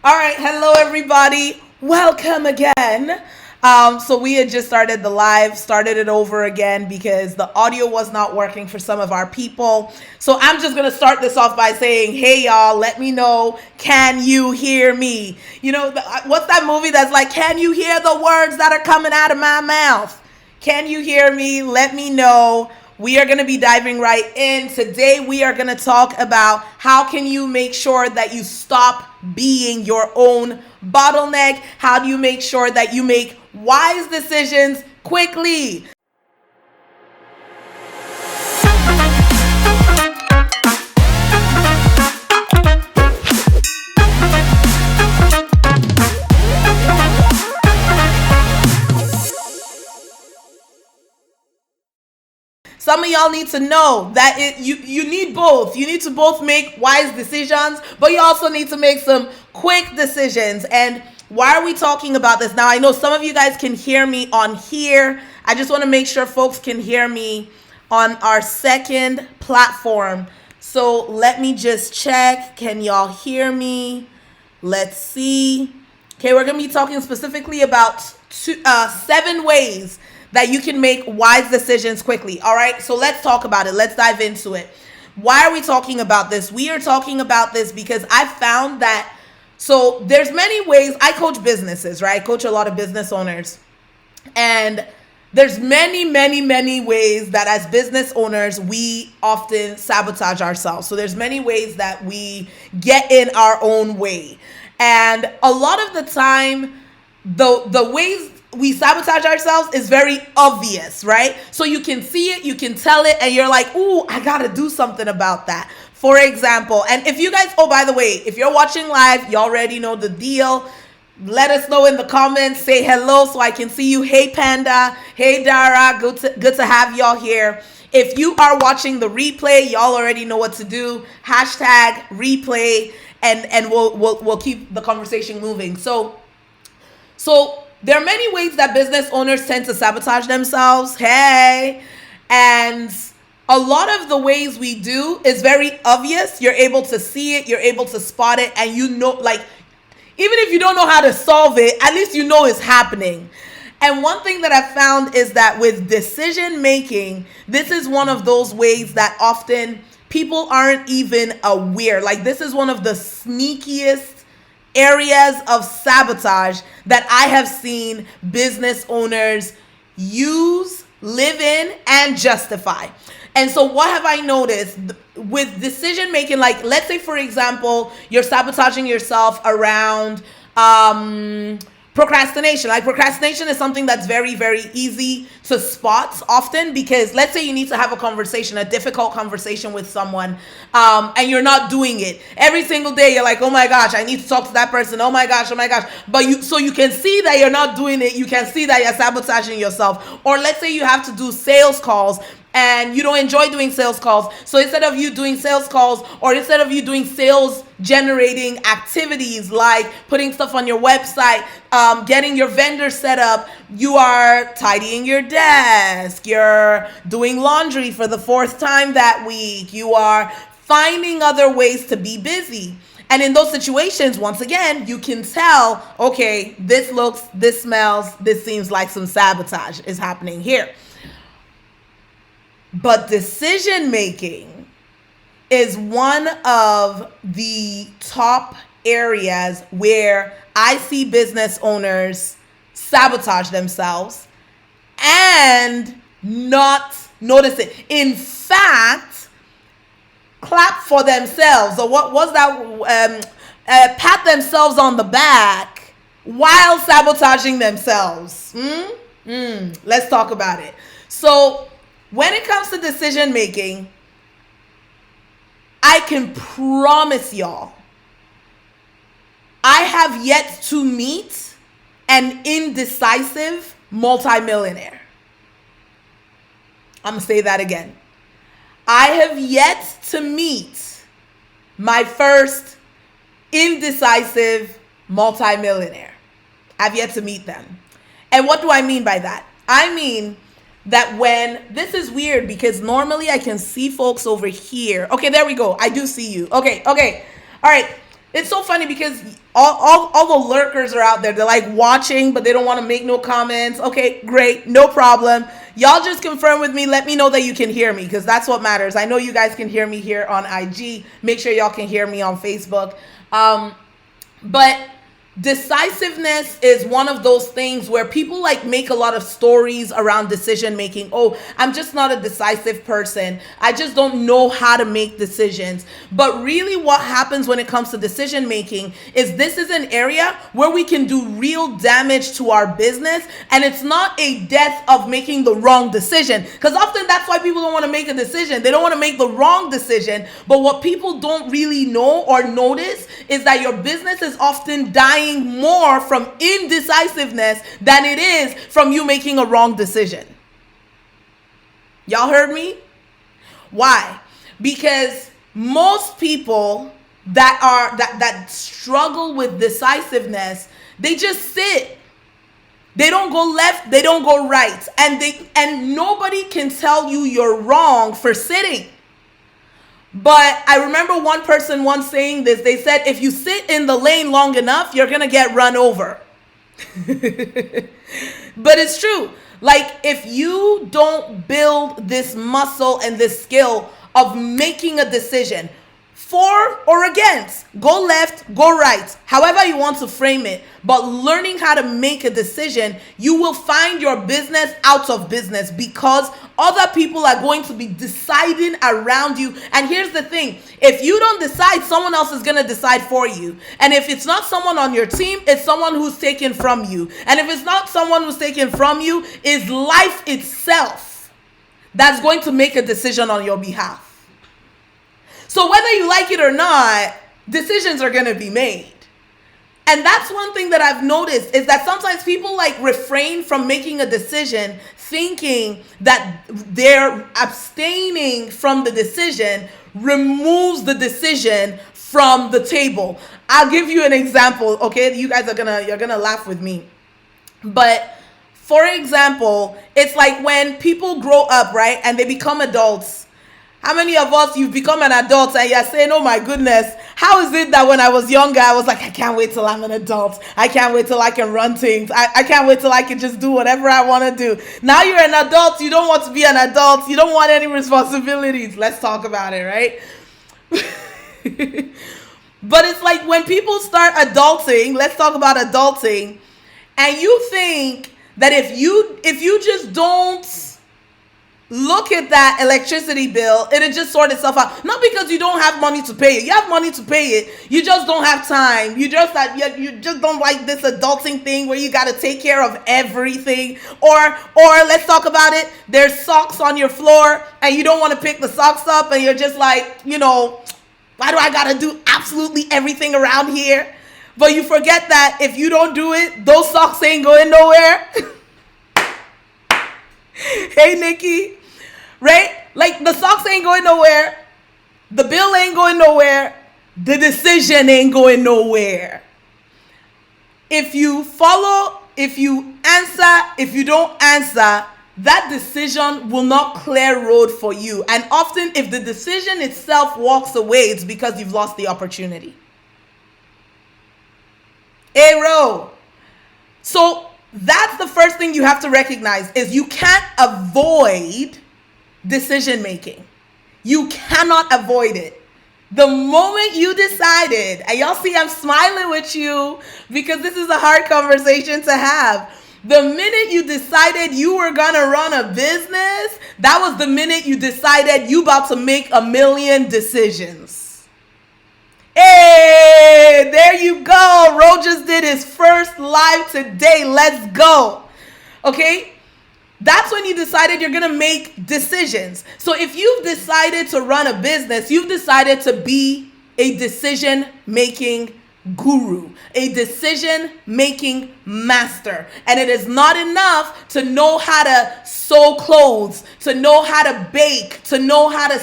All right, hello everybody. Welcome again. So we had just started the live, started it over again because the audio was not working for some of our people. So I'm just gonna start this off by saying, hey y'all, let me know, can you hear me? What's that movie that's like, can you hear the words that are coming out of my mouth? Can you hear me? Let me know. We are going to be diving right in. Today, we are going to talk about how can you make sure that you stop being your own bottleneck? How do you make sure that you make wise decisions quickly? Some of y'all need to know that you need both. You need to both make wise decisions, but you also need to make some quick decisions. And why are we talking about this? Now, I know some of you guys can hear me on here. I just want to make sure folks can hear me on our second platform. So let me just check. Can y'all hear me? Let's see. Okay, we're going to be talking specifically about 7 ways that you can make wise decisions quickly. All right, so let's talk about it. Let's dive into it. Why are we talking about this? We are talking about this because I found that, so there's many ways. I coach businesses, right? I coach a lot of business owners. And there's many ways that as business owners, we often sabotage ourselves. So there's many ways that we get in our own way. And a lot of the time, the ways we sabotage ourselves is very obvious, right? So you can see it, you can tell it, and you're like, ooh, I gotta do something about that. For example, and if you guys, oh, by the way, if you're watching live, you already know the deal. Let us know in the comments, say hello so I can see you. Hey Panda, hey Dara, good to have y'all here. If you are watching the replay, y'all already know what to do. Hashtag replay, and we'll keep the conversation moving. So there are many ways that business owners tend to sabotage themselves. Hey, and a lot of the ways we do is very obvious. You're able to see it, you're able to spot it, and you know, like, even if you don't know how to solve it, at least you know it's happening. And one thing that I've found is that with decision making, this is one of those ways that often people aren't even aware. Like, this is one of the sneakiest areas of sabotage that I have seen business owners use, live in, and justify. And so what have I noticed with decision making? Like, let's say, for example, you're sabotaging yourself around procrastination. Like, procrastination is something that's very easy to spot often, because let's say you need to have a conversation, a difficult conversation with someone, and you're not doing it. Every single day you're like, oh my gosh, I need to talk to that person. Oh my gosh. But you can see that you're not doing it. You can see that you're sabotaging yourself. Or let's say you have to do sales calls and you don't enjoy doing sales calls. So instead of you doing sales calls, or instead of you doing sales generating activities like putting stuff on your website, getting your vendor set up, you are tidying your desk, you're doing laundry for the 4th time that week, you are finding other ways to be busy. And in those situations, once again, you can tell, okay, this looks, this smells, this seems like some sabotage is happening here. But decision making is one of the top areas where I see business owners sabotage themselves and not notice it. In fact, clap for themselves, or what was that? Pat themselves on the back while sabotaging themselves. Let's talk about it. So when it comes to decision making, I can promise y'all, I have yet to meet an indecisive multimillionaire. I'm going to say that again. I have yet to meet my first indecisive multimillionaire. I've yet to meet them. And what do I mean by that? I mean that when, this is weird because normally I can see folks over here. Okay, there we go. I do see you. Okay. All right. It's so funny because all the lurkers are out there. They're like watching, but they don't want to make no comments. Okay, great, no problem. Y'all just confirm with me. Let me know that you can hear me, because that's what matters. I know you guys can hear me here on IG. Make sure y'all can hear me on Facebook. But decisiveness is one of those things where people like make a lot of stories around decision making. Oh, I'm just not a decisive person. I just don't know how to make decisions. But really what happens when it comes to decision making is this is an area where we can do real damage to our business, and it's not a death of making the wrong decision, because often that's why people don't want to make a decision. They don't want to make the wrong decision. But what people don't really know or notice is that your business is often dying more from indecisiveness than it is from you making a wrong decision. Y'all heard me? Why? Because most people that struggle with decisiveness, they just sit. They don't go left, they don't go right. And nobody can tell you you're wrong for sitting. But I remember one person once saying this. They said, if you sit in the lane long enough, you're going to get run over. But it's true. Like, if you don't build this muscle and this skill of making a decision for or against, go left, go right, however you want to frame it, but learning how to make a decision, you will find your business out of business, because other people are going to be deciding around you. And here's the thing, if you don't decide, someone else is going to decide for you. And if it's not someone on your team, it's someone who's taken from you. And if it's not someone who's taken from you, it's life itself that's going to make a decision on your behalf. So whether you like it or not, decisions are going to be made. And that's one thing that I've noticed, is that sometimes people like refrain from making a decision, thinking that they're abstaining from the decision removes the decision from the table. I'll give you an example, okay? You guys you're gonna laugh with me. But for example, it's like when people grow up, right, and they become adults. How many of us, you've become an adult and you're saying, oh my goodness, how is it that when I was younger, I was like, I can't wait till I'm an adult. I can't wait till I can run things. I can't wait till I can just do whatever I want to do. Now you're an adult. You don't want to be an adult. You don't want any responsibilities. Let's talk about it, right? But it's like when people start adulting, let's talk about adulting, and you think that if you just don't look at that electricity bill, it'll just sort itself out. Not because you don't have money to pay it. You have money to pay it. You just don't have time. You just don't like this adulting thing where you got to take care of everything. Or let's talk about it. There's socks on your floor and you don't want to pick the socks up, and you're just like, why do I got to do absolutely everything around here? But you forget that if you don't do it, those socks ain't going nowhere. Hey, Nikki. Right? Like, the socks ain't going nowhere. The bill ain't going nowhere. The decision ain't going nowhere. If you follow, if you answer, if you don't answer, that decision will not clear road for you. And often, if the decision itself walks away, it's because you've lost the opportunity. Hey, Ro. So that's the first thing you have to recognize, is you can't avoid decision making. You cannot avoid it. The moment you decided, and y'all see I'm smiling with you because this is a hard conversation to have. The minute you decided you were gonna run a business, that was the minute you decided you about to make a million decisions. Hey, there you go. Ro just did his first live today. Let's go. Okay? That's when you decided you're going to make decisions. So if you've decided to run a business, you've decided to be a decision-making guru, a decision-making master. And it is not enough to know how to sew clothes, to know how to bake, to know how to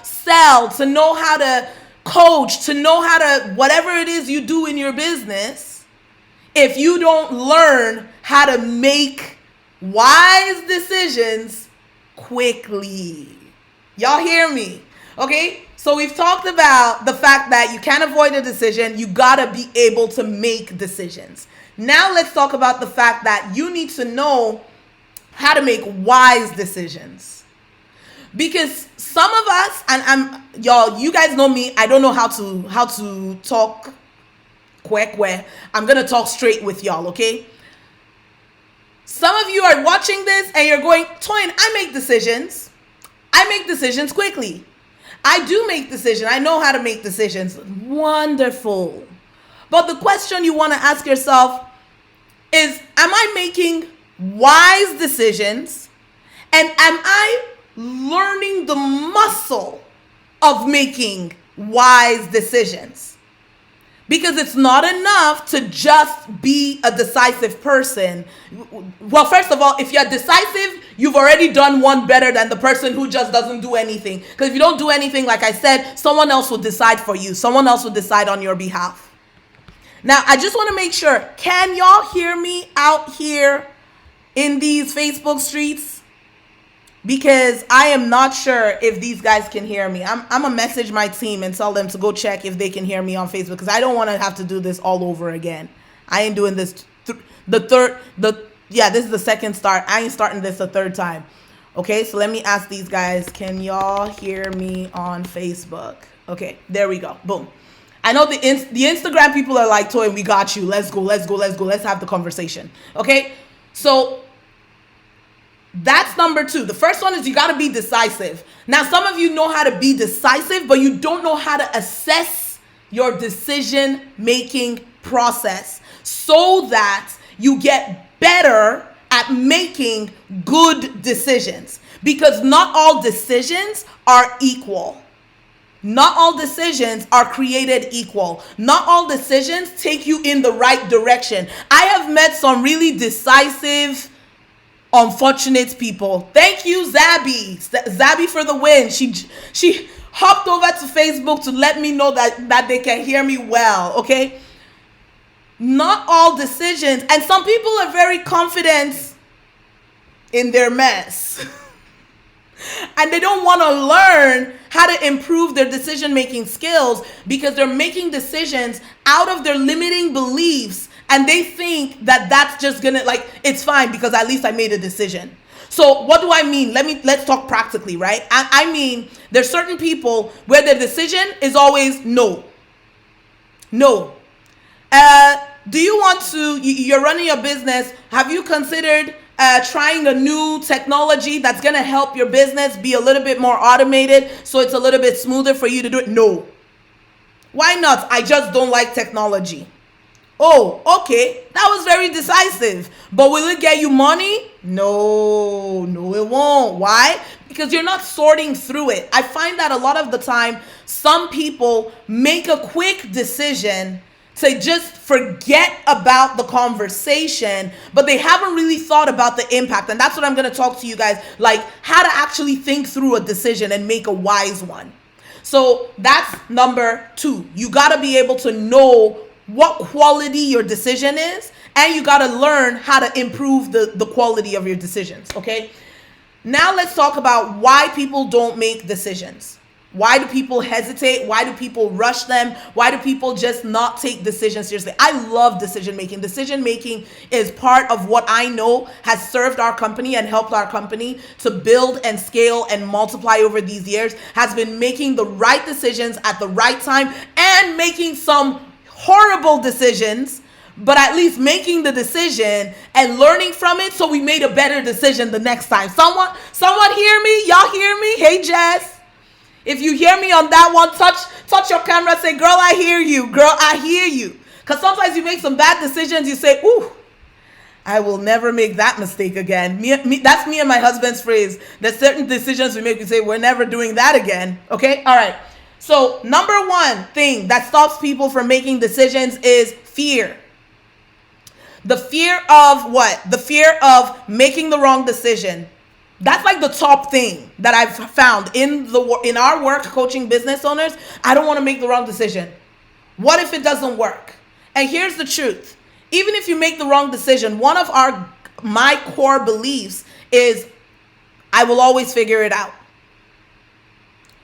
sell, to know how to coach, to know how to, whatever it is you do in your business, if you don't learn how to make wise decisions quickly. Y'all hear me? Okay? So we've talked about the fact that you can't avoid a decision. You gotta be able to make decisions. Now let's talk about the fact that you need to know how to make wise decisions. Because some of us, and y'all, you guys know me, I don't know how to talk quick. I'm gonna talk straight with y'all, okay? Some of you are watching this and you're going, Toyin, I make decisions. I make decisions quickly. I do make decisions. I know how to make decisions. Wonderful. But the question you want to ask yourself is, am I making wise decisions? And am I learning the muscle of making wise decisions? Because it's not enough to just be a decisive person. Well, first of all, if you're decisive, you've already done one better than the person who just doesn't do anything. Because if you don't do anything, like I said, someone else will decide for you. Someone else will decide on your behalf. Now, I just want to make sure, can y'all hear me out here in these Facebook streets? Because I am not sure if these guys can hear me. I'm going to message my team and tell them to go check if they can hear me on Facebook, because I don't want to have to do this all over again. I ain't doing this this is the second start. I ain't starting this a third time. Okay, so let me ask these guys, can y'all hear me on Facebook? Okay, there we go. Boom. I know the Instagram people are like, Toyin, we got you. Let's go. Let's have the conversation. Okay, so that's number 2. The first one is you got to be decisive. Now, some of you know how to be decisive, but you don't know how to assess your decision-making process so that you get better at making good decisions. Because not all decisions are equal. Not all decisions are created equal. Not all decisions take you in the right direction. I have met some really decisive, unfortunate people. Thank you, Zabby for the win. She hopped over to Facebook to let me know that they can hear me well. Okay, not all decisions, and some people are very confident in their mess and they don't want to learn how to improve their decision-making skills because they're making decisions out of their limiting beliefs. And they think that that's just gonna, like, it's fine because at least I made a decision. So what do I mean? Let's talk practically, right? I mean, there's certain people where their decision is always no. No. Do you want to, you're running your business. Have you considered trying a new technology that's gonna help your business be a little bit more automated so it's a little bit smoother for you to do it? No. Why not? I just don't like technology. Oh, okay, that was very decisive. But will it get you money? No, it won't. Why? Because you're not sorting through it. I find that a lot of the time, some people make a quick decision to just forget about the conversation, but they haven't really thought about the impact. And that's what I'm going to talk to you guys, like how to actually think through a decision and make a wise one. So that's number 2. You got to be able to know what quality your decision is, and you got to learn how to improve the quality of your decisions. Okay, now let's talk about why people don't make decisions. Why do people hesitate? Why do people rush them? Why do people just not take decisions seriously? I love decision making. Decision making is part of what I know has served our company and helped our company to build and scale and multiply over these years, has been making the right decisions at the right time and making some horrible decisions, but at least making the decision and learning from it so we made a better decision the next time. Someone hear me? Y'all hear me? Hey, Jess. If you hear me on that one, touch your camera, say, girl, I hear you. Girl, I hear you. Because sometimes you make some bad decisions, you say, ooh, I will never make that mistake again. That's me and my husband's phrase. There's certain decisions we make, we say, we're never doing that again. Okay? All right. So number 1 thing that stops people from making decisions is fear. The fear of what? The fear of making the wrong decision. That's like the top thing that I've found in our work coaching business owners. I don't want to make the wrong decision. What if it doesn't work? And here's the truth. Even if you make the wrong decision, one of my core beliefs is I will always figure it out.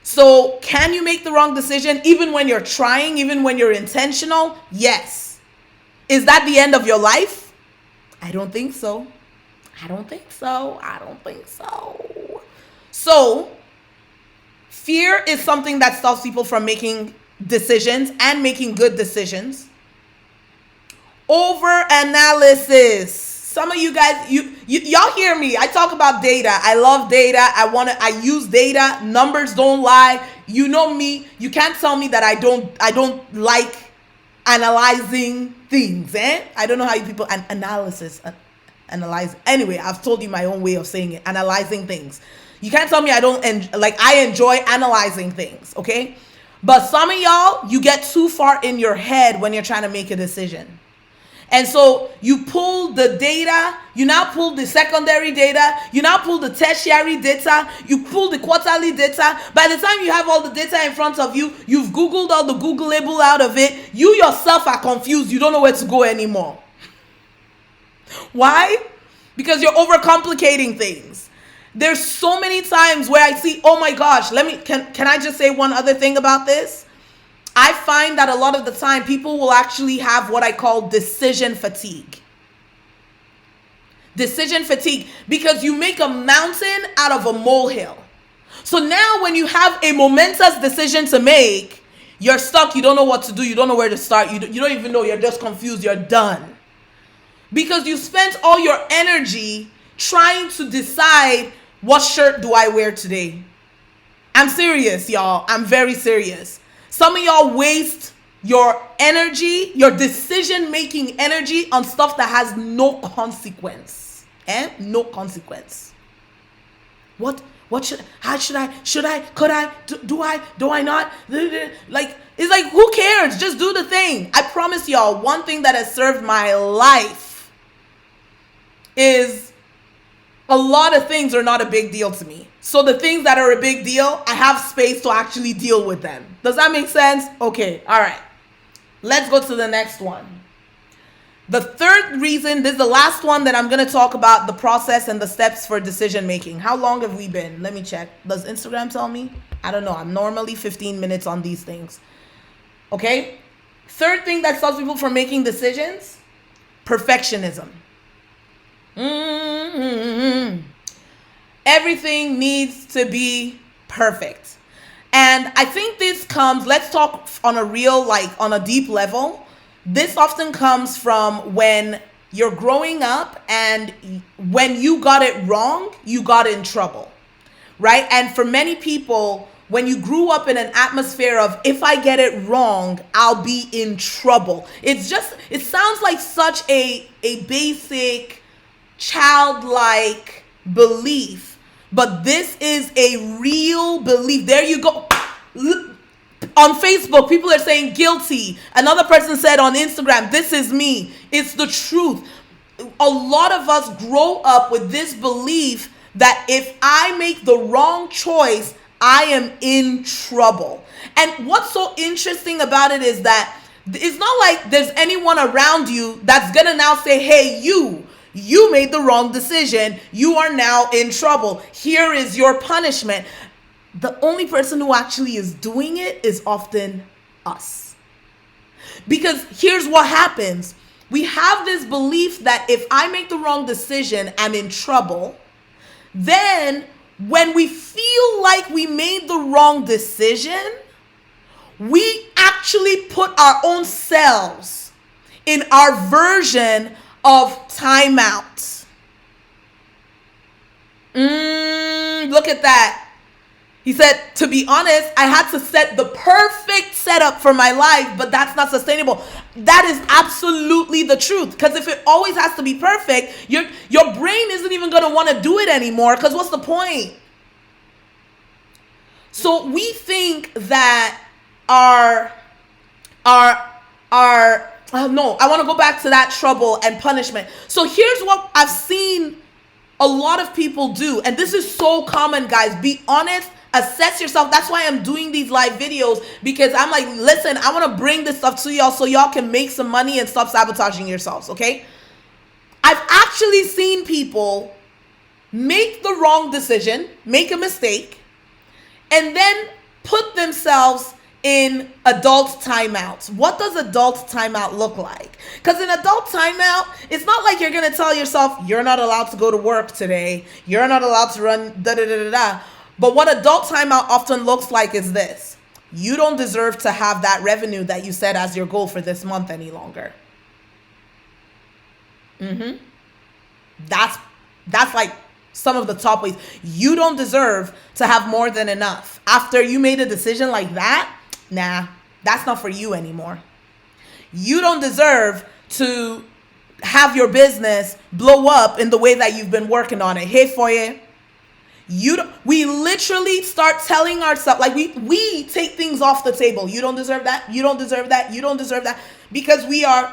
So can you make the wrong decision even when you're trying, even when you're intentional? Yes. Is that the end of your life? I don't think so. I don't think so. I don't think so. So fear is something that stops people from making decisions and making good decisions. Over analysis. Some of you guys, y'all hear me. I talk about data. I love data. I use data. Numbers don't lie. You know me. You can't tell me that I don't like analyzing things, I don't know how you people analyze. Anyway, I've told you my own way of saying it. Analyzing things. You can't tell me I don't I enjoy analyzing things, okay? But some of y'all, you get too far in your head when you're trying to make a decision. And so you pull the data, you now pull the secondary data, you now pull the tertiary data, you pull the quarterly data. By the time you have all the data in front of you, you've Googled all the Googleable out of it. You yourself are confused. You don't know where to go anymore. Why? Because you're overcomplicating things. There's so many times where I see, oh my gosh, can I just say one other thing about this? I find that a lot of the time people will actually have what I call decision fatigue. Decision fatigue, because you make a mountain out of a molehill. So now when you have a momentous decision to make, you're stuck. You don't know what to do. You don't know where to start. You don't even know. You're just confused. You're done. Because you spent all your energy trying to decide, what shirt do I wear today? I'm serious, y'all. I'm very serious. Some of y'all waste your energy, your decision-making energy on stuff that has no consequence. No consequence. What should I, could I, do I not? It's like, who cares? Just do the thing. I promise y'all, one thing that has served my life is a lot of things are not a big deal to me. So the things that are a big deal, I have space to actually deal with them. Does that make sense? Okay, all right. Let's go to the next one. The third reason, this is the last one that I'm going to talk about, the process and the steps for decision making. How long have we been? Let me check. Does Instagram tell me? I don't know. I'm normally 15 minutes on these things. Okay? Third thing that stops people from making decisions, perfectionism. Everything needs to be perfect. And I think this comes, let's talk on a real, on a deep level. This often comes from when you're growing up and when you got it wrong, you got in trouble, right? And for many people, when you grew up in an atmosphere of, if I get it wrong, I'll be in trouble. It sounds like such a basic, childlike belief. But this is a real belief. There you go. On Facebook, people are saying guilty. Another person said on Instagram, this is me. It's the truth. A lot of us grow up with this belief that if I make the wrong choice, I am in trouble. And what's so interesting about it is that it's not like there's anyone around you that's going to now say, hey, you made the wrong decision. You are now in trouble. Here is your punishment. The only person who actually is doing it is often us. Because here's what happens. We have this belief that if I make the wrong decision, I'm in trouble. Then when we feel like we made the wrong decision, we actually put our own selves in our version of timeout. Look at that. He said, to be honest, I had to set the perfect setup for my life, but that's not sustainable. That is absolutely the truth. Because if it always has to be perfect, your brain isn't even going to want to do it anymore. Because what's the point? So we think that I want to go back to that trouble and punishment. So here's what I've seen a lot of people do. And this is so common, guys. Be honest. Assess yourself. That's why I'm doing these live videos, because I'm like, listen, I want to bring this stuff to y'all so y'all can make some money and stop sabotaging yourselves, okay? I've actually seen people make the wrong decision, make a mistake, and then put themselves in adult timeouts. What does adult timeout look like? Because in adult timeout, it's not like you're going to tell yourself, you're not allowed to go to work today. You're not allowed to run da-da-da-da-da. But what adult timeout often looks like is this. You don't deserve to have that revenue that you set as your goal for this month any longer. That's like some of the top ways. You don't deserve to have more than enough. After you made a decision like that, nah, that's not for you anymore. You don't deserve to have your business blow up in the way that you've been working on it. Hey, Foye, we literally start telling ourselves, like we take things off the table. You don't deserve that. You don't deserve that. You don't deserve that. Because we are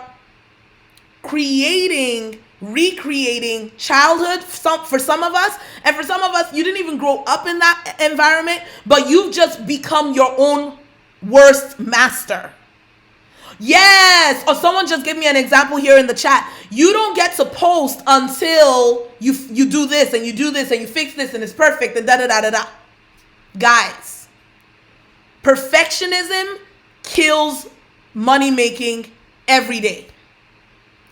recreating childhood for some of us, and for some of us, you didn't even grow up in that environment, but you've just become your own worst master. Yes. Or someone just gave me an example here in the chat. You don't get to post until you do this and you do this and you fix this and it's perfect and da-da-da-da-da. Guys, perfectionism kills money making every day.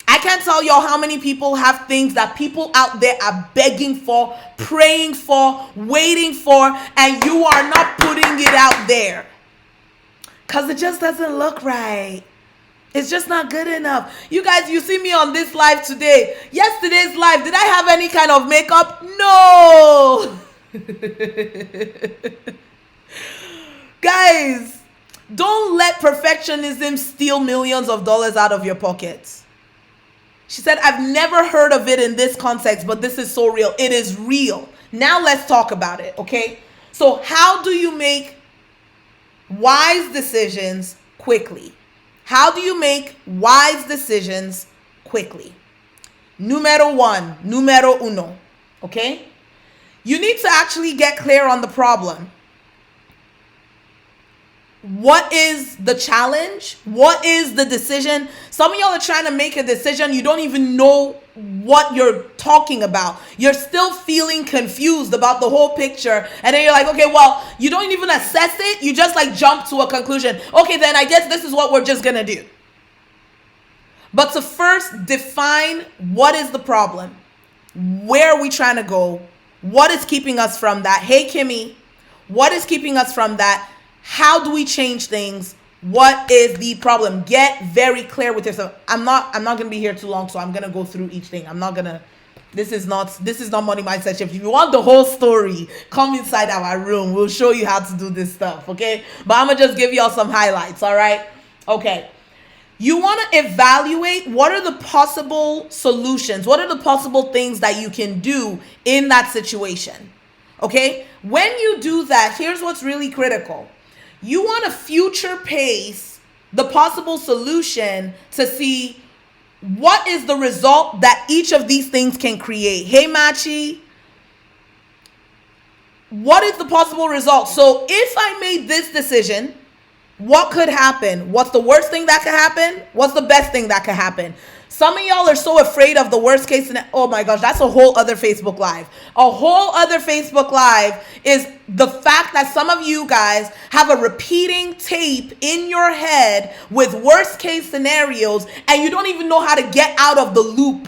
I can't tell y'all how many people have things that people out there are begging for, praying for, waiting for, and you are not putting it out there. Because it just doesn't look right. It's just not good enough. You guys, you see me on this live today. Yesterday's live, did I have any kind of makeup? No. Guys, don't let perfectionism steal millions of dollars out of your pockets. She said, I've never heard of it in this context, but this is so real. It is real. Now let's talk about it, okay? So how do you make wise decisions quickly? How do you make wise decisions quickly? Numero uno, okay? You need to actually get clear on the problem. What is the challenge? What is the decision? Some of y'all are trying to make a decision. You don't even know what you're talking about. You're still feeling confused about the whole picture. And then you're like, okay, well, you don't even assess it. You just like jump to a conclusion. Okay, then I guess this is what we're just going to do. But to first define what is the problem. Where are we trying to go? What is keeping us from that? Hey, Kimmy, what is keeping us from that? How do we change things? What is the problem? Get very clear with yourself. I'm not going to be here too long, so I'm going to go through each thing. This is not money mindset shift. If you want the whole story, come inside our room. We'll show you how to do this stuff, okay? But I'm going to just give y'all some highlights, all right? Okay. You want to evaluate what are the possible solutions? What are the possible things that you can do in that situation? Okay? When you do that, here's what's really critical. You want to future pace the possible solution to see what is the result that each of these things can create. Hey, Machi, what is the possible result? So if I made this decision, what could happen? What's the worst thing that could happen? What's the best thing that could happen? Some of y'all are so afraid of the worst case scenario. Oh my gosh, that's a whole other Facebook Live. A whole other Facebook Live is the fact that some of you guys have a repeating tape in your head with worst case scenarios and you don't even know how to get out of the loop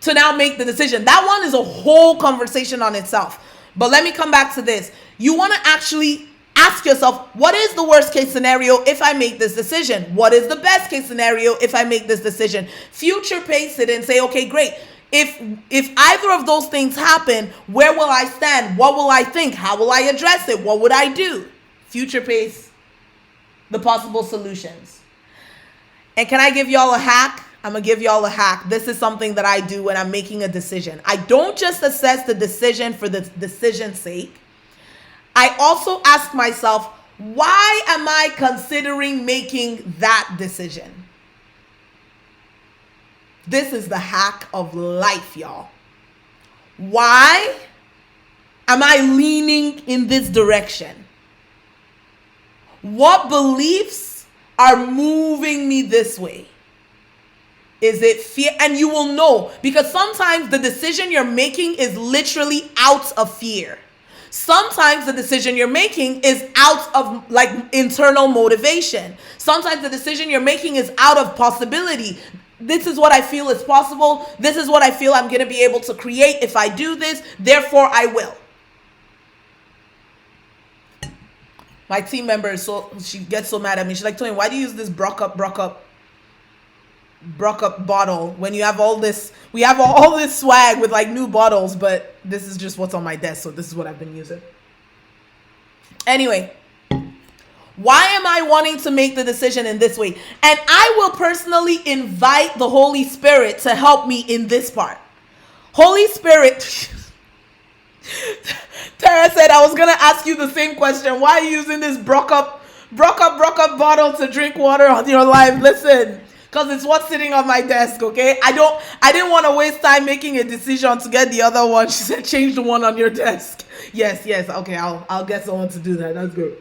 to now make the decision. That one is a whole conversation on itself. But let me come back to this. You want to actually ask yourself, what is the worst case scenario if I make this decision? What is the best case scenario if I make this decision? Future pace it and say, okay, great. If either of those things happen, where will I stand? What will I think? How will I address it? What would I do? Future pace the possible solutions. And can I give y'all a hack? I'm going to give y'all a hack. This is something that I do when I'm making a decision. I don't just assess the decision for the decision's sake. I also ask myself, why am I considering making that decision? This is the hack of life, y'all. Why am I leaning in this direction? What beliefs are moving me this way? Is it fear? And you will know, because sometimes the decision you're making is literally out of fear. Sometimes the decision you're making is out of like internal motivation. Sometimes the decision you're making is out of possibility. This is what I feel is possible. This is what I feel I'm going to be able to create if I do this. Therefore, I will. My team member she gets so mad at me. She's like, Toyin, why do you use this broke up bottle when you have all this? We have all this swag with like new bottles, but this is just what's on my desk. So this is what I've been using. Anyway. Why am I wanting to make the decision in this way? And I will personally invite the Holy Spirit to help me in this part. Holy Spirit, Tara said, I was going to ask you the same question. Why are you using this broke up bottle to drink water on your life? Listen, because it's what's sitting on my desk, okay? I didn't want to waste time making a decision to get the other one. She said, change the one on your desk. Yes. Okay, I'll get someone to do that. That's good.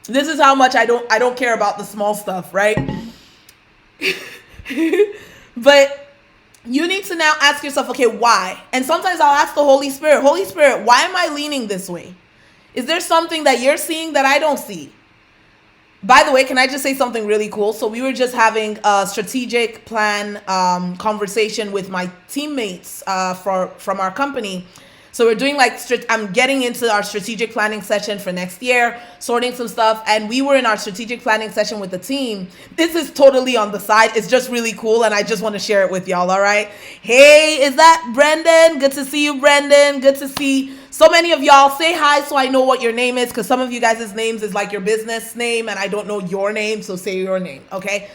This is how much I don't care about the small stuff, right? But you need to now ask yourself, okay, why? And sometimes I'll ask the Holy Spirit, why am I leaning this way? Is there something that you're seeing that I don't see? By the way, can I just say something really cool? So we were just having a strategic plan conversation with my teammates from our company. So we're doing I'm getting into our strategic planning session for next year, sorting some stuff. And we were in our strategic planning session with the team. This is totally on the side. It's just really cool. And I just want to share it with y'all. All right. Hey, is that Brendan? Good to see you, Brendan. Good to see so many of y'all. Say hi so I know what your name is, because some of you guys' names is like your business name and I don't know your name. So say your name. Okay.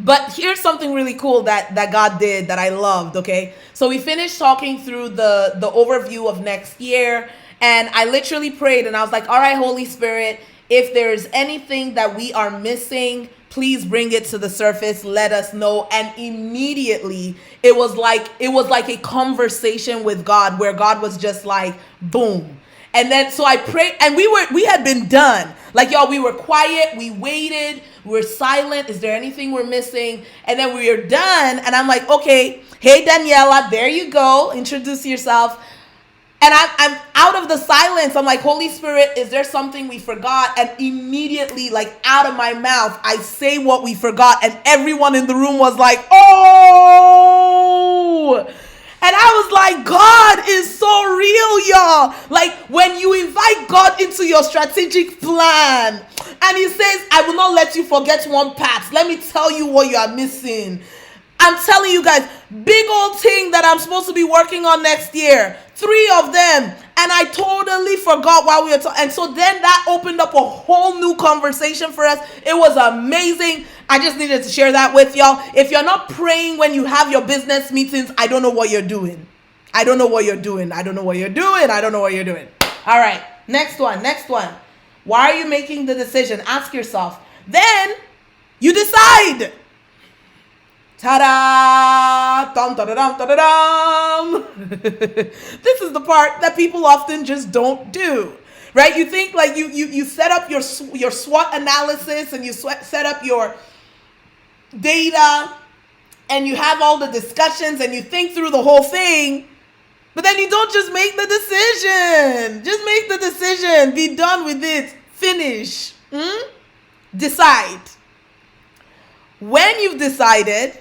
But here's something really cool that God did that I loved, okay? So we finished talking through the overview of next year, and I literally prayed, and I was like, all right, Holy Spirit, if there's anything that we are missing, please bring it to the surface. Let us know. And immediately, it was like a conversation with God where God was just like, boom. And then, so I prayed, and we had been done. Like, y'all, we were quiet, we waited, we were silent. Is there anything we're missing? And then we were done, and I'm like, okay, hey, Daniela, there you go. Introduce yourself. And I'm out of the silence. I'm like, Holy Spirit, is there something we forgot? And immediately, like, out of my mouth, I say what we forgot, and everyone in the room was like, oh! And I was like, God is so real, y'all. Like, when you invite God into your strategic plan and he says, I will not let you forget one part. Let me tell you what you are missing. I'm telling you guys, big old thing that I'm supposed to be working on next year. 3 of them. And I totally forgot while we were talking. And so then that opened up a whole new conversation for us. It was amazing. I just needed to share that with y'all. If you're not praying when you have your business meetings, I don't know what you're doing. I don't know what you're doing. I don't know what you're doing. I don't know what you're doing. All right. Next one. Why are you making the decision? Ask yourself. Then you decide. Ta-da! Dum, da-da-dum, da-da-dum. This is the part that people often just don't do, right? You think like you set up your SWOT analysis and you set up your data and you have all the discussions and you think through the whole thing, but then you don't just make the decision. Just make the decision. Be done with it. Finish. Decide. When you've decided,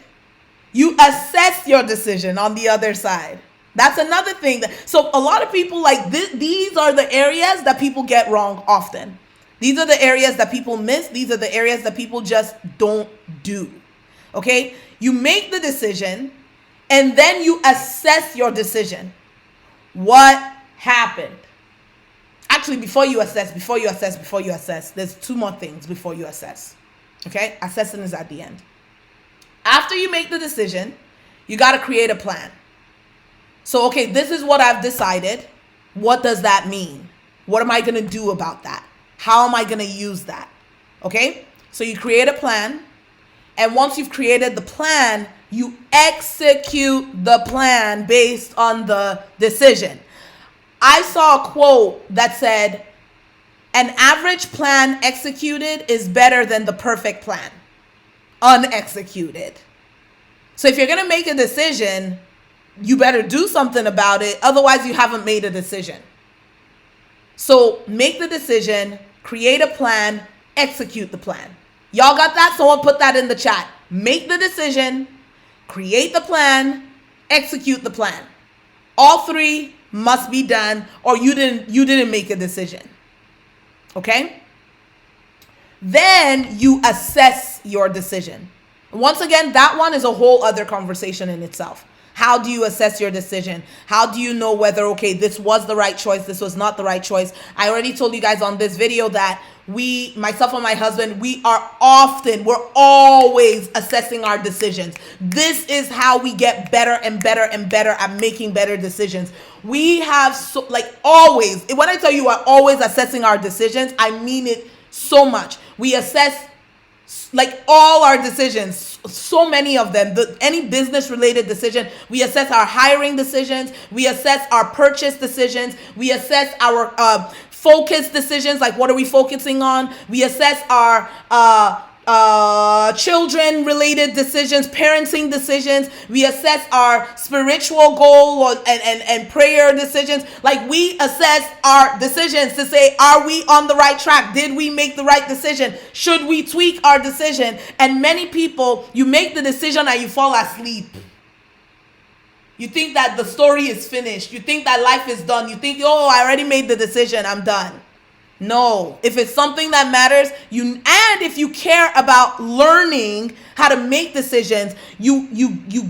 you assess your decision on the other side. That's another thing. So a lot of people like this, these are the areas that people get wrong often. These are the areas that people miss. These are the areas that people just don't do. Okay? You make the decision and then you assess your decision. What happened? Actually, before you assess, there's 2 more things before you assess. Okay? Assessing is at the end. After you make the decision, you got to create a plan. So, okay, this is what I've decided. What does that mean? What am I going to do about that? How am I going to use that? Okay? So you create a plan. And once you've created the plan, you execute the plan based on the decision. I saw a quote that said, an average plan executed is better than the perfect plan unexecuted. So if you're going to make a decision, you better do something about it. Otherwise, you haven't made a decision. So make the decision, create a plan, execute the plan. Y'all got that? Someone put that in the chat. Make the decision, create the plan, execute the plan. All three must be done, or you didn't make a decision. Okay? Then you assess your decision. Once again, that one is a whole other conversation in itself. How do you assess your decision? How do you know whether, okay, this was the right choice, this was not the right choice? I already told you guys on this video that myself and my husband, we're always assessing our decisions. This is how we get better and better and better at making better decisions. We have always, when I tell you we're always assessing our decisions, I mean it so much. We assess all our decisions, so many of them, any business related decision. We assess our hiring decisions. We assess our purchase decisions. We assess our focus decisions, like what are we focusing on. We assess our children related decisions, parenting decisions. We assess our spiritual goal and prayer decisions. Like, we assess our decisions to say, are we on the right track? Did we make the right decision? Should we tweak our decision? And many people, you make the decision and you fall asleep. You think that the story is finished. You think that life is done. You think, oh, I already made the decision, I'm done. No, if it's something that matters, and if you care about learning how to make decisions, you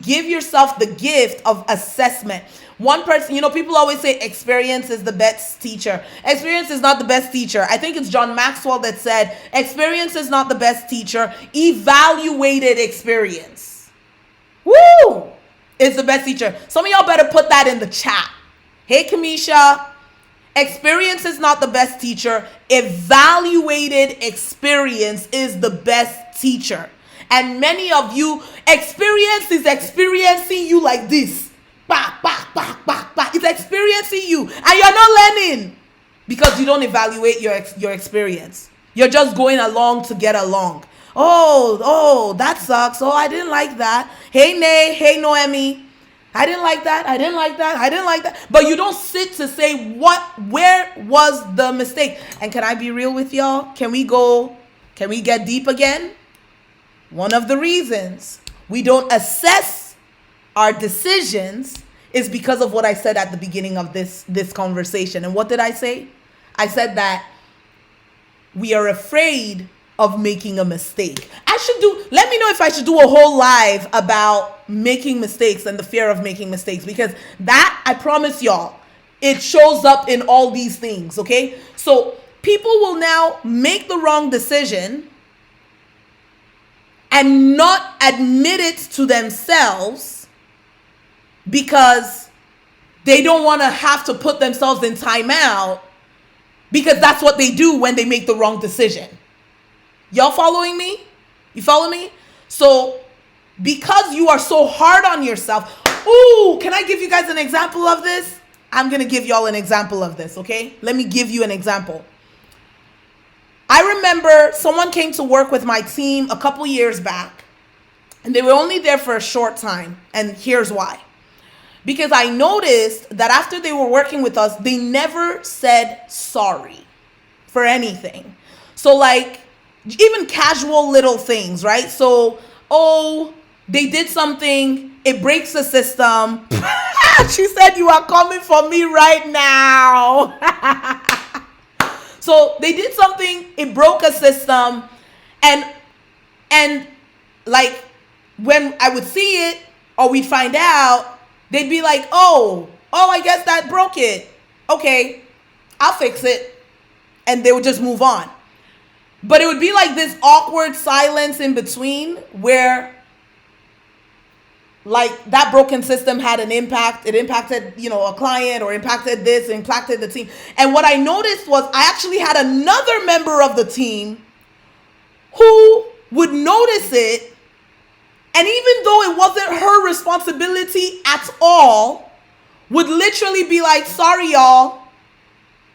give yourself the gift of assessment. One person, people always say experience is the best teacher. Experience is not the best teacher. I think it's John Maxwell that said, experience is not the best teacher. Evaluated experience, woo, is the best teacher. Some of y'all better put that in the chat. Hey, Kamisha. Experience is not the best teacher. Evaluated experience is the best teacher. And many of you, experience is experiencing you like this. Bah, bah, bah, bah, bah. It's experiencing you. And you're not learning because you don't evaluate your experience. You're just going along to get along. Oh, that sucks. Oh, I didn't like that. Hey, Nay. Hey, Noemi. I didn't like that. I didn't like that. I didn't like that. But you don't sit to say where was the mistake? And can I be real with y'all? Can we get deep again? One of the reasons we don't assess our decisions is because of what I said at the beginning of this conversation. And what did I say? I said that we are afraid of making a mistake. Let me know if I should do a whole live about making mistakes and the fear of making mistakes, because that, I promise y'all, it shows up in all these things, okay? So people will now make the wrong decision and not admit it to themselves because they don't want to have to put themselves in timeout, because that's what they do when they make the wrong decision. Y'all following me? You follow me? So because you are so hard on yourself, can I give you guys an example of this? I'm going to give y'all an example of this, okay? Let me give you an example. I remember someone came to work with my team a couple years back, and they were only there for a short time, and here's why. Because I noticed that after they were working with us, they never said sorry for anything. So even casual little things, right? So, they did something, it breaks the system. She said, you are coming for me right now. So they did something, it broke a system. And when I would see it or we'd find out, they'd be like, oh, I guess that broke it. Okay, I'll fix it. And they would just move on. But it would be like this awkward silence in between where that broken system had an impact. It impacted, a client, or impacted this, impacted the team. And what I noticed was I actually had another member of the team who would notice it. And even though it wasn't her responsibility at all, would literally be like, sorry, y'all,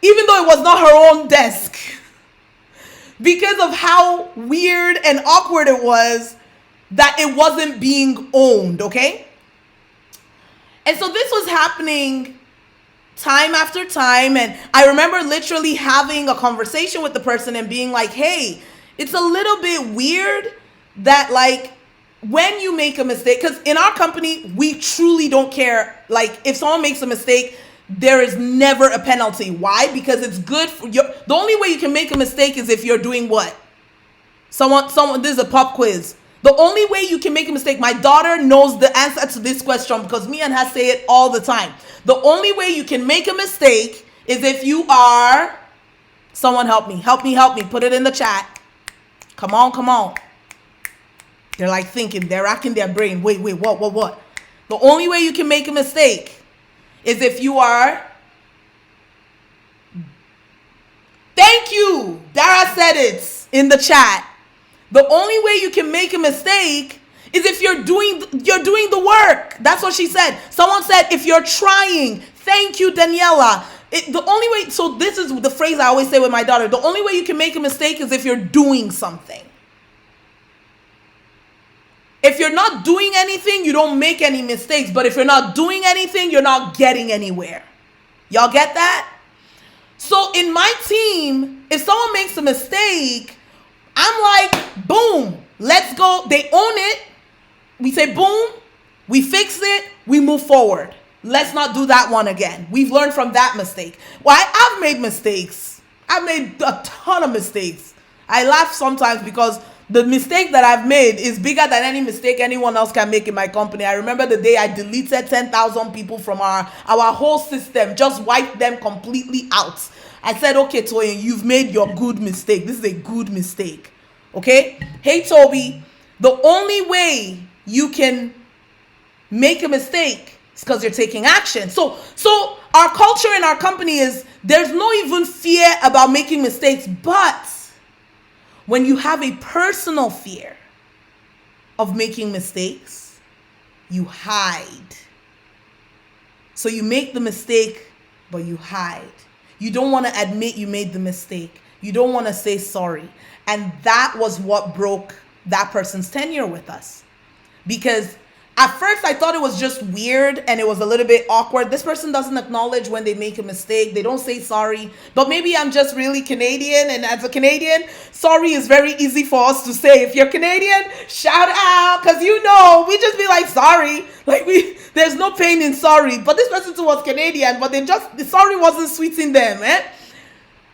even though it was not her own desk. Because of how weird and awkward it was that it wasn't being owned, okay? And so this was happening time after time. And I remember literally having a conversation with the person and being like, hey, it's a little bit weird that like when you make a mistake, because in our company, we truly don't care. Like if someone makes a mistake, there is never a penalty. Why? Because it's good for you. The only way you can make a mistake is if you're doing what? Someone, this is a pop quiz. The only way you can make a mistake, my daughter knows the answer to this question because me and her say it all the time. The only way you can make a mistake is if you are, someone help me, put it in the chat. Come on. They're like thinking, they're racking their brain. Wait, what? The only way you can make a mistake is if you are, thank you, Dara said it in the chat. The only way you can make a mistake is if you're doing the work. That's what she said. Someone said, if you're trying. Thank you, Daniela. The only way, so this is the phrase I always say with my daughter. The only way you can make a mistake is if you're doing something. If you're not doing anything, you don't make any mistakes. But if you're not doing anything, you're not getting anywhere. Y'all get that? So in my team, if someone makes a mistake, I'm like, boom, let's go. They own it. We say, boom, we fix it, we move forward. Let's not do that one again. We've learned from that mistake. Well, I've made mistakes. I've made a ton of mistakes. I laugh sometimes because the mistake that I've made is bigger than any mistake anyone else can make in my company. I remember the day I deleted 10,000 people from our whole system, just wiped them completely out. I said, okay, Toyin, you've made your good mistake. This is a good mistake. Okay? Hey, Toby, the only way you can make a mistake is because you're taking action. So our culture in our company is there's no even fear about making mistakes, but when you have a personal fear of making mistakes, you hide. So you make the mistake, but you hide. You don't want to admit you made the mistake. You don't want to say sorry. And that was what broke that person's tenure with us. Because at first I thought it was just weird and it was a little bit awkward. This person doesn't acknowledge when they make a mistake. They don't say sorry. But maybe I'm just really Canadian. And as a Canadian, sorry is very easy for us to say. If you're Canadian, shout out. Because we just be like, sorry. Like there's no pain in sorry. But this person too was Canadian. But the sorry wasn't sweet in them.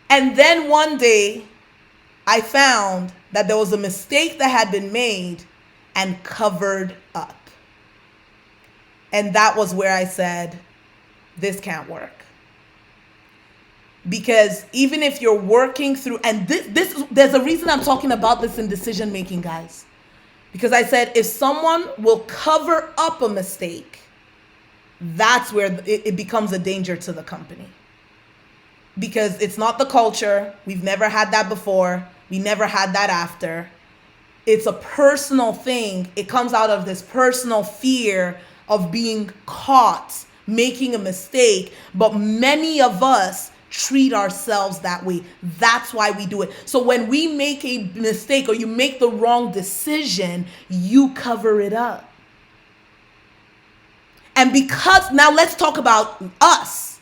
And then one day, I found that there was a mistake that had been made and covered up. And that was where I said, this can't work. Because even if you're working through, and there's a reason I'm talking about this in decision making, guys. Because I said, if someone will cover up a mistake, that's where it becomes a danger to the company. Because it's not the culture. We've never had that before. We never had that after. It's a personal thing. It comes out of this personal fear of being caught making a mistake. But many of us treat ourselves that way. That's why we do it. So when we make a mistake or you make the wrong decision, you cover it up. And because, now let's talk about us.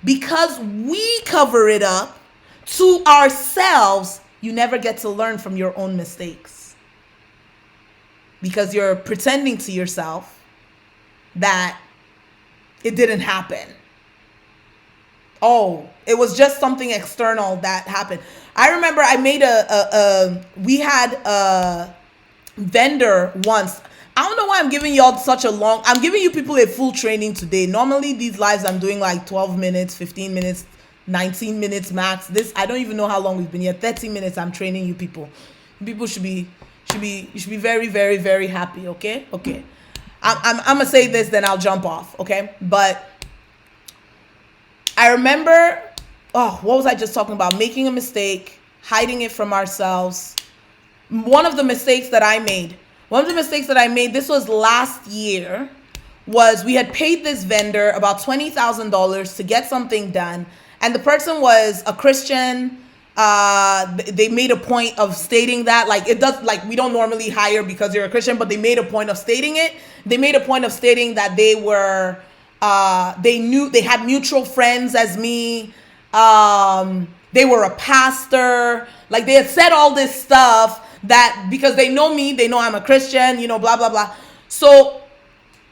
Because we cover it up to ourselves, you never get to learn from your own mistakes. Because you're pretending to yourself that it didn't happen. Oh, it was just something external that happened. I remember I made we had a vendor once. I don't know why I'm giving y'all I'm giving you people a full training today. Normally these lives I'm doing like 12 minutes, 15 minutes, 19 minutes max. This, I don't even know how long we've been here. 30 minutes I'm training you people. People should be very, very, very happy, okay? Okay. I'm going to say this, then I'll jump off, okay? But I remember, what was I just talking about? Making a mistake, hiding it from ourselves. One of the mistakes that I made, this was last year, was we had paid this vendor about $20,000 to get something done. And the person was a Christian. They made a point of stating that, we don't normally hire because you're a Christian, but they made a point of stating it. They made a point of stating that they were They had mutual friends as me. They were a pastor. Like, they had said all this stuff that because they know me, they know I'm a Christian, blah, blah, blah. So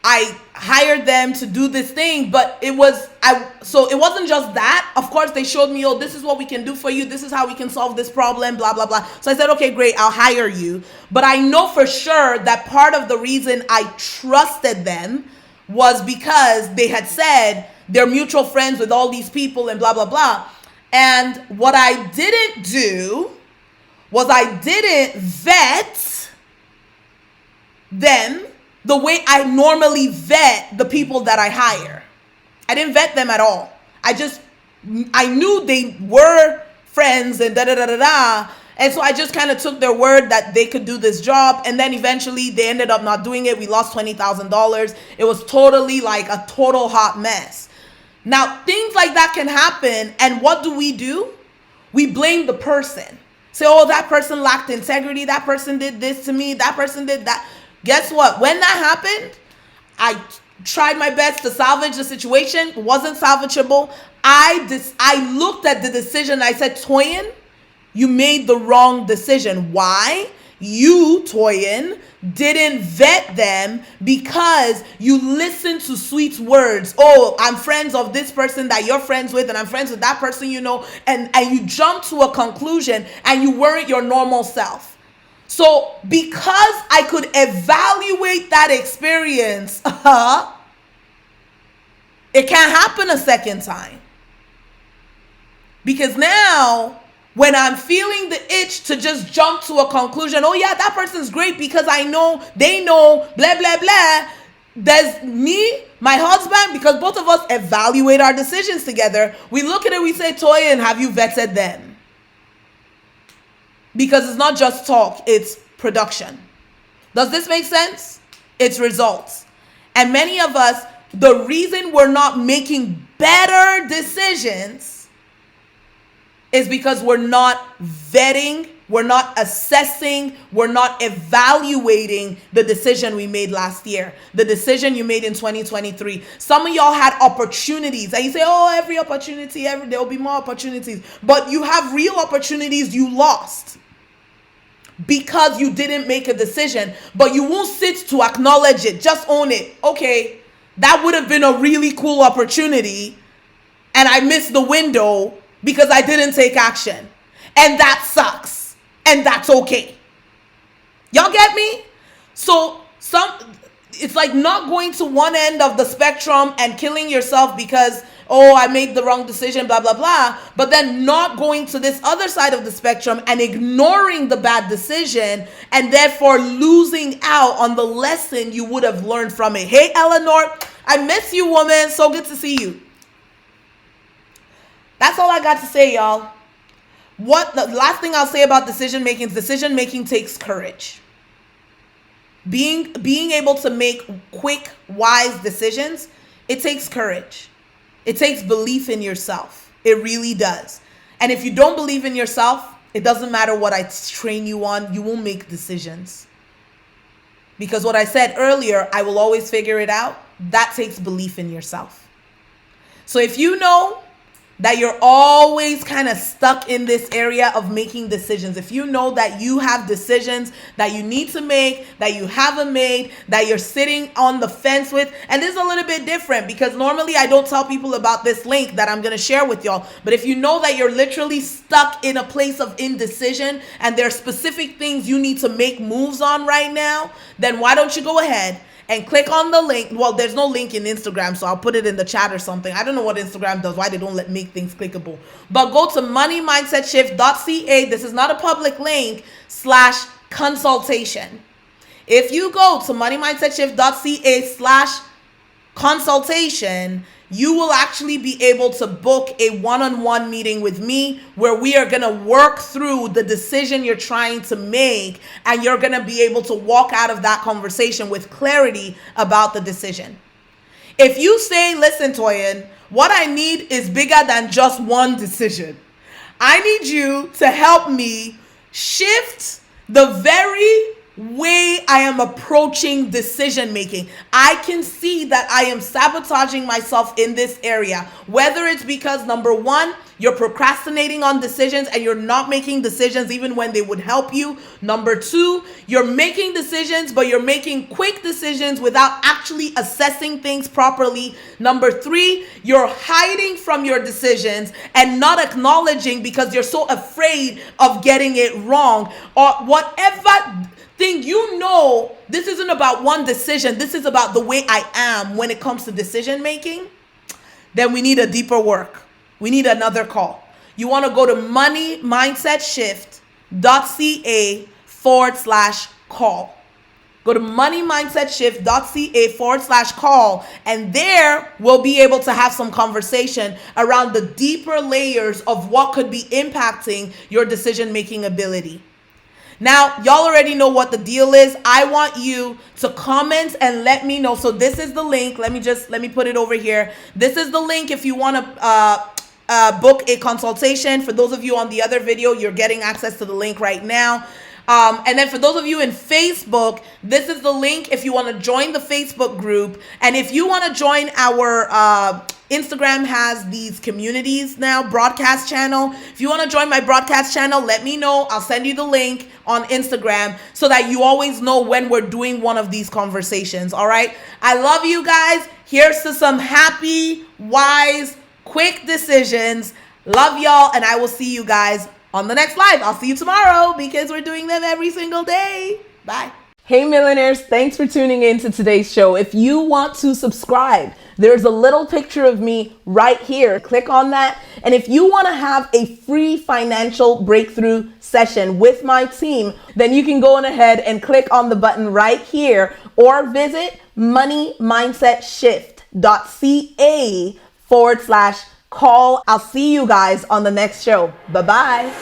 I hired them to do this thing, but it wasn't just that. Of course, they showed me, oh, this is what we can do for you. This is how we can solve this problem, blah, blah, blah. So I said, okay, great, I'll hire you. But I know for sure that part of the reason I trusted them was because they had said they're mutual friends with all these people and blah, blah, blah. And what I didn't do was I didn't vet them the way I normally vet the people that I hire. I didn't vet them at all. I knew they were friends and da-da-da-da-da. And so I just kind of took their word that they could do this job. And then eventually they ended up not doing it. We lost $20,000. It was totally like a total hot mess. Now, things like that can happen. And what do? We blame the person. Say, oh, that person lacked integrity. That person did this to me. That person did that. Guess what? When that happened, I tried my best to salvage the situation. It wasn't salvageable. I looked at the decision. I said, Toyin, you made the wrong decision. Why? You, Toyin, didn't vet them because you listened to sweet words. Oh, I'm friends of this person that you're friends with, and I'm friends with that person, and you jumped to a conclusion and you weren't your normal self. So because I could evaluate that experience, it can't happen a second time. Because now, when I'm feeling the itch to just jump to a conclusion, oh yeah, that person's great because I know, they know, blah, blah, blah. There's me, my husband, because both of us evaluate our decisions together. We look at it, we say, Toyin, have you vetted them? Because it's not just talk, it's production. Does this make sense? It's results. And many of us, the reason we're not making better decisions is because we're not vetting, we're not assessing, we're not evaluating the decision we made last year, the decision you made in 2023. Some of y'all had opportunities, and you say, oh, every opportunity, there will be more opportunities. But you have real opportunities you lost because you didn't make a decision, but you won't sit to acknowledge it. Just own it. Okay, that would have been a really cool opportunity, and I missed the window because I didn't take action. And that sucks. And that's okay. Y'all get me? So it's like not going to one end of the spectrum and killing yourself because, oh, I made the wrong decision, blah, blah, blah. But then not going to this other side of the spectrum and ignoring the bad decision and therefore losing out on the lesson you would have learned from it. Hey, Eleanor, I miss you, woman. So good to see you. That's all I got to say, y'all. The last thing I'll say about decision making takes courage. Being able to make quick, wise decisions, it takes courage. It takes belief in yourself. It really does. And if you don't believe in yourself, it doesn't matter what I train you on, you won't make decisions. Because what I said earlier, I will always figure it out, that takes belief in yourself. So if you know that you're always kind of stuck in this area of making decisions, if you know that you have decisions that you need to make, that you haven't made, that you're sitting on the fence with, and this is a little bit different because normally I don't tell people about this link that I'm going to share with y'all, but if you know that you're literally stuck in a place of indecision and there are specific things you need to make moves on right now, then why don't you go ahead and click on the link. Well, there's no link in Instagram, so I'll put it in the chat or something. I don't know what Instagram does, why they don't make things clickable. But go to moneymindsetShift.ca. This is not a public link /consultation. If you go to moneymindsetShift.ca/consultation, you will actually be able to book a one-on-one meeting with me where we are going to work through the decision you're trying to make, and you're going to be able to walk out of that conversation with clarity about the decision. If you say, listen, Toyin, what I need is bigger than just one decision. I need you to help me shift the very way I am approaching decision making. I can see that I am sabotaging myself in this area, whether it's because number one, you're procrastinating on decisions and you're not making decisions even when they would help you. Number two, you're making decisions, but you're making quick decisions without actually assessing things properly. Number three, you're hiding from your decisions and not acknowledging because you're so afraid of getting it wrong or whatever thing. This isn't about one decision. This is about the way I am when it comes to decision making. Then we need a deeper work. We need another call. You want to go to moneymindsetShift.ca/call. Go to moneymindsetShift.ca/call, and there we'll be able to have some conversation around the deeper layers of what could be impacting your decision-making ability. Now, y'all already know what the deal is. I want you to comment and let me know. So this is the link. Let me put it over here. This is the link if you want to book a consultation. For those of you on the other video, you're getting access to the link right now. And then for those of you in Facebook, this is the link if you want to join the Facebook group. And if you want to join our Instagram has these communities now, broadcast channel. If you want to join my broadcast channel, let me know. I'll send you the link on Instagram so that you always know when we're doing one of these conversations. All right. I love you guys. Here's to some happy, wise, quick decisions. Love y'all. And I will see you guys on the next live. I'll see you tomorrow because we're doing them every single day. Bye. Hey millionaires, thanks for tuning in to today's show. If you want to subscribe, there's a little picture of me right here. Click on that. And if you want to have a free financial breakthrough session with my team, then you can go on ahead and click on the button right here or visit moneymindsetShift.ca/call. I'll see you guys on the next show. Bye-bye.